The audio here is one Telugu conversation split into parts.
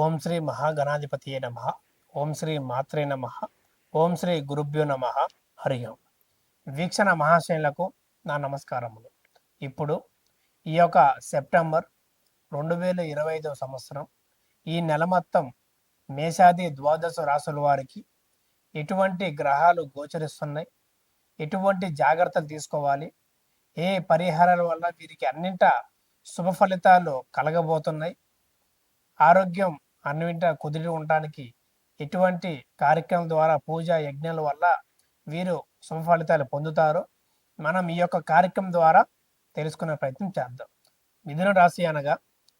ఓం శ్రీ మహాగణాధిపతియే నమ. ఓం శ్రీ మాత్రే నమ. ఓం శ్రీ గురుభ్యో నమ. హరి ఓం. వీక్షణ మహాశయులకు నా నమస్కారములు. ఇప్పుడు ఈ యొక్క సెప్టెంబర్ 2025 సంవత్సరం ఈ నెల మొత్తం మేషాది ద్వాదశ రాసుల వారికి ఎటువంటి గ్రహాలు గోచరిస్తున్నాయి, ఎటువంటి జాగ్రత్తలు తీసుకోవాలి, ఏ పరిహారాల వల్ల వీరికి అన్నింట శుభ ఫలితాలు కలగబోతున్నాయి, ఆరోగ్యం అన్నింట కుదిరి ఉండడానికి ఎటువంటి కార్యక్రమం ద్వారా పూజ యజ్ఞాల వల్ల వీరు శుభ ఫలితాలు పొందుతారో మనం ఈ యొక్క కార్యక్రమం ద్వారా తెలుసుకునే ప్రయత్నం చేద్దాం. మిథున రాశి అనగా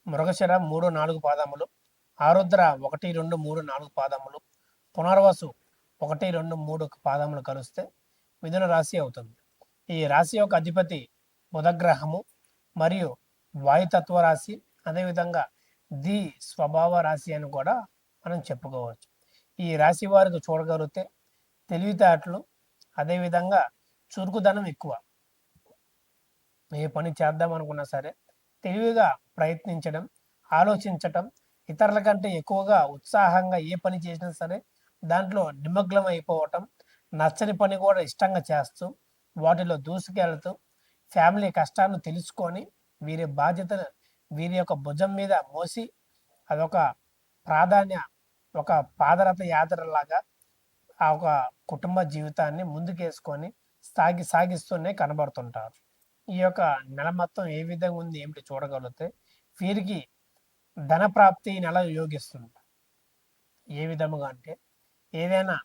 మృగశిర 3-4 పాదములు, ఆరుద్ర 1-2-3-4 పాదములు, పునర్వసు 1-2-3 పాదములు కలిస్తే మిథున రాశి అవుతుంది. ఈ రాశి యొక్క అధిపతి బుధగ్రహము మరియు వాయుతత్వ రాశి, అదేవిధంగా ది స్వభావ రాశి అని కూడా మనం చెప్పుకోవచ్చు. ఈ రాశి వారికి చూడగలిగితే తెలివితేటలు, అదేవిధంగా చురుకుదనం ఎక్కువ. ఏ పని చేద్దాం అనుకున్నా సరే తెలివిగా ప్రయత్నించడం, ఆలోచించటం, ఇతరుల కంటే ఎక్కువగా ఉత్సాహంగా ఏ పని చేసినా సరే దాంట్లో నిమగ్నం అయిపోవటం, నచ్చని పని కూడా ఇష్టంగా చేస్తూ వాటిలో దూసుకెళ్తూ ఫ్యామిలీ కష్టాలను తెలుసుకొని వీరి బాధ్యతను వీరి యొక్క భుజం మీద మోసి అదొక ప్రాధాన్య ఒక పాదరథ యాత్రలాగా ఆ ఒక కుటుంబ జీవితాన్ని ముందుకేసుకొని సాగిస్తూనే కనబడుతుంటారు. ఈ యొక్క నెల మొత్తం ఏ విధంగా ఉంది ఏమిటి చూడగలిగితే వీరికి ధన ప్రాప్తి నెల యోగిస్తుంది. ఏ విధముగా అంటే ఏదైనా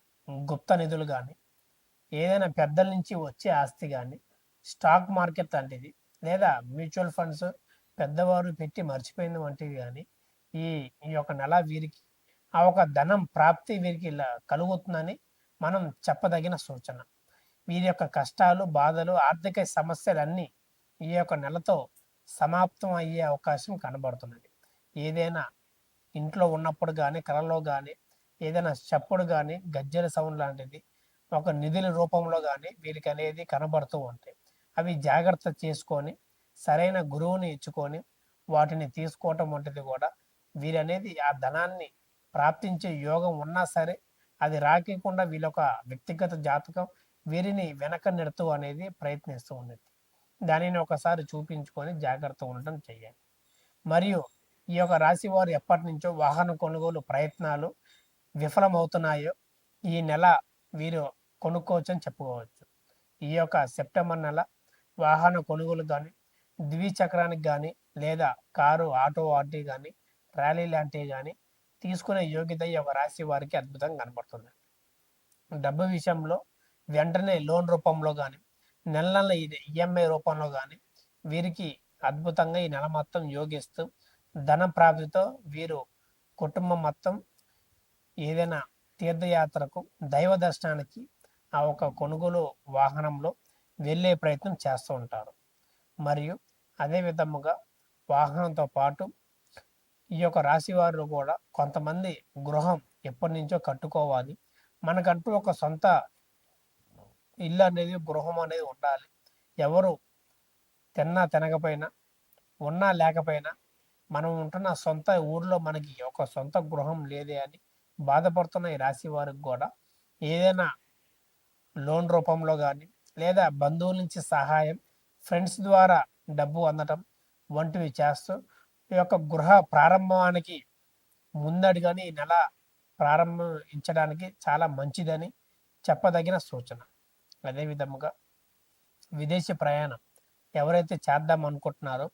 గుప్త నిధులు కానీ, ఏదైనా పెద్దల నుంచి వచ్చే ఆస్తి కానీ, స్టాక్ మార్కెట్ లాంటిది, లేదా మ్యూచువల్ ఫండ్స్ పెద్దవారు పెట్టి మర్చిపోయింది వంటివి కానీ ఈ ఈ యొక్క నెల వీరికి ఆ ఒక ధనం ప్రాప్తి వీరికి ఇలా కలుగుతుందని మనం చెప్పదగిన సూచన. వీరి యొక్క కష్టాలు, బాధలు, ఆర్థిక సమస్యలన్నీ ఈ యొక్క నెలతో సమాప్తం అయ్యే అవకాశం కనబడుతున్నది. ఏదైనా ఇంట్లో ఉన్నప్పుడు కానీ, కలలో కానీ ఏదైనా చప్పుడు కానీ, గజ్జెల సౌండ్ లాంటిది ఒక నిధుల రూపంలో కానీ వీరికి అనేది కనబడుతూ ఉంటాయి. అవి జాగ్రత్త చేసుకొని సరైన గురువుని ఇచ్చుకొని వాటిని తీసుకోవటం వంటిది కూడా వీరనేది ఆ ధనాన్ని ప్రాప్తించే యోగం ఉన్నా సరే అది రాకుండా వీళ్ళొక వ్యక్తిగత జాతకం వీరిని వెనక నెడుతూ అనేది ప్రయత్నిస్తూ ఉండేది. దానిని ఒకసారి చూపించుకొని జాగ్రత్త ఉండటం చెయ్యాలి. మరియు ఈ యొక్క రాశి వారు ఎప్పటి నుంచో వాహన కొనుగోలు ప్రయత్నాలు విఫలమవుతున్నాయో ఈ నెల వీరు కొనుక్కోవచ్చని చెప్పుకోవచ్చు. ఈ యొక్క సెప్టెంబర్ నెల వాహన కొనుగోలు కానీ, ద్విచక్రానికి కానీ, లేదా కారు, ఆటో వాటి కానీ, ర్యాలీ లాంటివి కానీ తీసుకునే యోగ్యత ఈ యొక్క రాశి వారికి అద్భుతంగా కనబడుతుంది. డబ్బు విషయంలో వెంటనే లోన్ రూపంలో కానీ, నెల నెల ఈఎంఐ రూపంలో కానీ వీరికి అద్భుతంగా ఈ నెల మొత్తం యోగిస్తూ ధన ప్రాప్తితో వీరు కుటుంబం మొత్తం ఏదైనా తీర్థయాత్రకు, దైవ దర్శనానికి ఆ ఒక కొనుగోలు వాహనంలో వెళ్ళే ప్రయత్నం చేస్తూ ఉంటారు. మరియు అదే విధముగా వాహనంతో పాటు ఈ యొక్క రాశి వారు కూడా కొంతమంది గృహం ఎప్పటి నుంచో కట్టుకోవాలి, మనకంటూ ఒక సొంత ఇల్లు అనేది, గృహం అనేది ఉండాలి. ఎవరు తిన్నా తినకపోయినా, ఉన్నా లేకపోయినా మనం ఉంటున్న సొంత ఊర్లో మనకి ఒక సొంత గృహం లేదే అని బాధపడుతున్న ఈ రాశి వారికి కూడా ఏదైనా లోన్ రూపంలో కానీ, లేదా బంధువుల నుంచి సహాయం, ఫ్రెండ్స్ ద్వారా డబ్బు అందటం వంటివి చేస్తూ ఈ యొక్క గృహ ప్రారంభానికి ముందడుగని ఈ నెల ప్రారంభించడానికి చాలా మంచిదని చెప్పదగిన సూచన. అదేవిధముగా విదేశీ ప్రయాణం ఎవరైతే చేద్దాం అనుకుంటున్నారో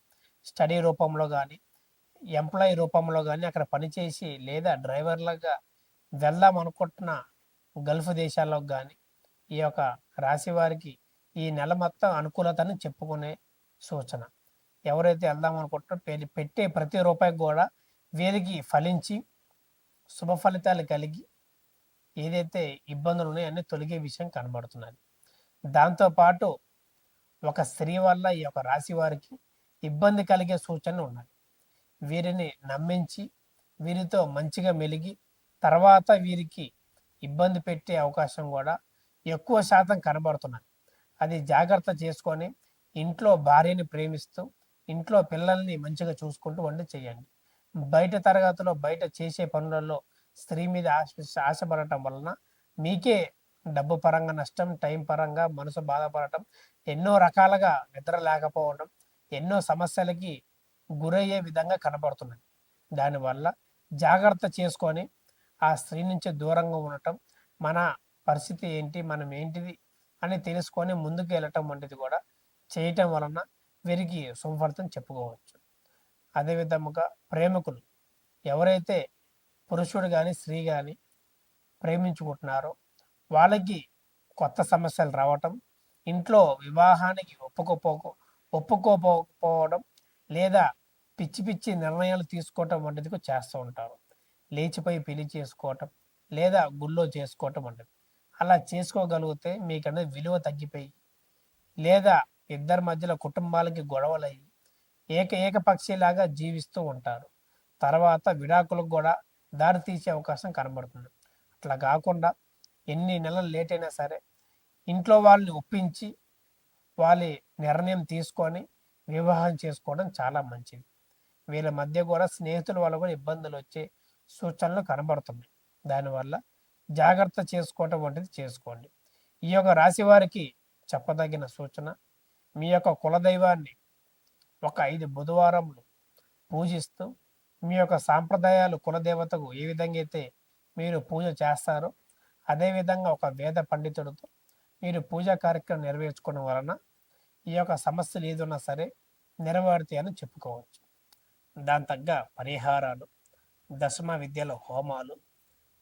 స్టడీ రూపంలో కానీ, ఎంప్లాయీ రూపంలో కానీ అక్కడ పనిచేసి లేదా డ్రైవర్లుగా వెళ్దాం అనుకుంటున్న గల్ఫ్ దేశాలకు కానీ ఈ యొక్క రాశి వారికి ఈ నెల మొత్తం అనుకూలతని చెప్పుకునే సూచన. ఎవరైతే వెళ్దాం అనుకుంటారో పెట్టే ప్రతి రూపాయికి కూడా వీరికి ఫలించి శుభ ఫలితాలు కలిగి ఏదైతే ఇబ్బందులు ఉన్నాయో అన్నీ తొలగే విషయం కనబడుతున్నది. దాంతోపాటు ఒక స్త్రీ వల్ల ఈ యొక్క రాశి వారికి ఇబ్బంది కలిగే సూచనలు ఉన్నాయి. వీరిని నమ్మించి వీరితో మంచిగా మెలిగి తర్వాత వీరికి ఇబ్బంది పెట్టే అవకాశం కూడా ఎక్కువ శాతం కనబడుతున్నది. అది జాగ్రత్త చేసుకొని ఇంట్లో భార్యని ప్రేమిస్తూ ఇంట్లో పిల్లల్ని మంచిగా చూసుకుంటూ వండి చేయండి. బయట తరగతిలో బయట చేసే పనులలో స్త్రీ మీద ఆశపడటం వలన మీకే డబ్బు పరంగా నష్టం, టైం పరంగా మనసు బాధపడటం, ఎన్నో రకాలుగా నిద్ర లేకపోవడం, ఎన్నో సమస్యలకి గురయ్యే విధంగా కనపడుతున్నది. దానివల్ల జాగ్రత్త చేసుకొని ఆ స్త్రీ నుంచి దూరంగా ఉండటం, మన పరిస్థితి ఏంటి, మనం ఏంటిది అని తెలుసుకొని ముందుకు వెళ్ళటం వంటిది కూడా చేయటం వలన వీరికి సుఫలితం చెప్పుకోవచ్చు. అదే విధముగా ప్రేమికులు ఎవరైతే పురుషుడు కానీ స్త్రీ కానీ ప్రేమించుకుంటున్నారో వాళ్ళకి కొత్త సమస్యలు రావటం, ఇంట్లో వివాహానికి ఒప్పుకోకపోవడం, లేదా పిచ్చి పిచ్చి నిర్ణయాలు తీసుకోవటం వంటిది చేస్తూ ఉంటారు. లేచిపోయి పెళ్లి చేసుకోవటం, లేదా గుళ్ళో చేసుకోవటం వంటిది. అలా చేసుకోగలిగితే మీకనేది విలువ తగ్గిపోయి, లేదా ఇద్దరి మధ్యలో కుటుంబాలకి గొడవలయ్యి ఏకపక్షిలాగా జీవిస్తూ ఉంటారు. తర్వాత విడాకులకు కూడా దారి తీసే అవకాశం కనబడుతుంది. అట్లా కాకుండా ఎన్ని నెలలు లేట్ అయినా సరే ఇంట్లో వాళ్ళని ఒప్పించి వాళ్ళ నిర్ణయం తీసుకొని వివాహం చేసుకోవడం చాలా మంచిది. వీళ్ళ మధ్య కూడా స్నేహితుల వల్ల కూడా ఇబ్బందులు వచ్చే సూచనలు కనబడుతున్నాయి. దానివల్ల జాగ్రత్త చేసుకోవటం వంటిది చేసుకోండి. ఈ యొక్క రాశి వారికి చెప్పదగిన సూచన, మీ యొక్క కులదైవాన్ని ఒక 5 బుధవారములు పూజిస్తూ, మీ యొక్క సాంప్రదాయాలు కులదేవతకు ఏ విధంగా అయితే మీరు పూజ చేస్తారో అదేవిధంగా ఒక వేద పండితుడితో మీరు పూజా కార్యక్రమం నెరవేర్చుకోవడం వలన ఈ యొక్క సమస్యలు ఏదున్నా సరే నెరవేరుతాయని చెప్పుకోవచ్చు. దాని తగ్గ పరిహారాలు, దశమ విద్యల హోమాలు,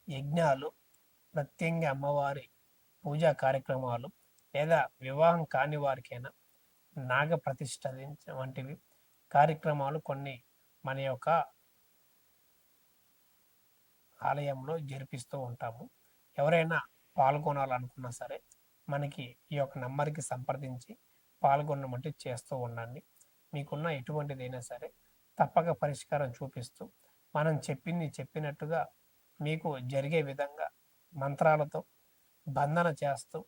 యజ్ఞాలు, ప్రత్యంగా అమ్మవారి పూజా కార్యక్రమాలు, లేదా వివాహం కాని వారికైనా నాగ ప్రతిష్ఠ వంటివి కార్యక్రమాలు కొన్ని మన యొక్క ఆలయంలో జరిపిస్తూ ఉంటాము. ఎవరైనా పాల్గొనాలనుకున్నా సరే మనకి ఈ యొక్క నంబర్కి సంప్రదించి పాల్గొనమంటే చేస్తూ ఉండండి. మీకున్న ఎటువంటిదైనా సరే తప్పక పరిష్కారం చూపిస్తూ మనం చెప్పినట్టుగా మీకు జరిగే విధంగా మంత్రాలతో బంధన చేస్తూ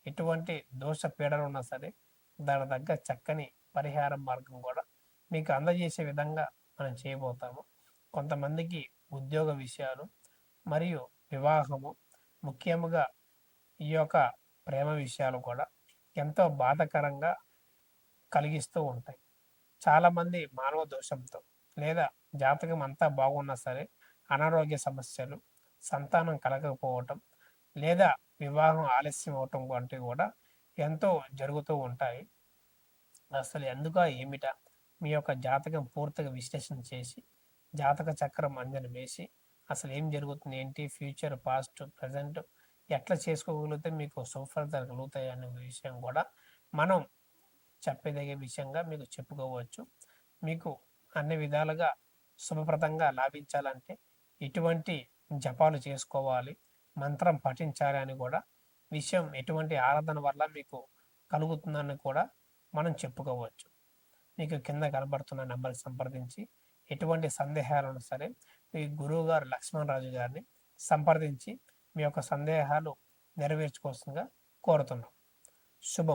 ఎటువంటి దోష పీడలు ఉన్నా సరే దాని తగ్గ చక్కని పరిహార మార్గం కూడా మీకు అందజేసే విధంగా మనం చేయబోతాము. కొంతమందికి ఉద్యోగ విషయాలు మరియు వివాహము, ముఖ్యముగా ఈ యొక్క ప్రేమ విషయాలు కూడా ఎంతో బాధాకరంగా కలిగిస్తూ ఉంటాయి. చాలామంది మానవ దోషంతో లేదా జాతకం అంతా బాగున్నా సరే అనారోగ్య సమస్యలు, సంతానం కలగకపోవటం, లేదా వివాహం ఆలస్యం అవటం వంటివి కూడా ఎంతో జరుగుతూ ఉంటాయి. అసలు ఎందుక ఏమిటా మీ యొక్క జాతకం పూర్తిగా విశ్లేషణ చేసి జాతక చక్రం అంజనం వేసి అసలు ఏం జరుగుతుంది, ఏంటి, ఫ్యూచర్, పాస్ట్, ప్రజెంట్ ఎట్లా చేసుకోగలిగితే మీకు సుఫలితాలు కలుగుతాయి అనే విషయం కూడా మనం చెప్పదగే విషయంగా మీకు చెప్పుకోవచ్చు. మీకు అన్ని విధాలుగా శుభప్రదంగా లాభించాలంటే ఎటువంటి జపాలు చేసుకోవాలి, మంత్రం పఠించాలి అని కూడా విషయం ఎటువంటి ఆరాధన వల్ల మీకు కలుగుతుందని కూడా మనం చెప్పుకోవచ్చు. మీకు కింద కనబడుతున్న నెంబర్ సంప్రదించి ఎటువంటి సందేహాలను సరే మీ గురువు గారు లక్ష్మణరాజు గారిని సంప్రదించి మీ యొక్క సందేహాలు నెరవేర్చుకోవాల్సిందిగా కోరుతున్నాం. శుభం.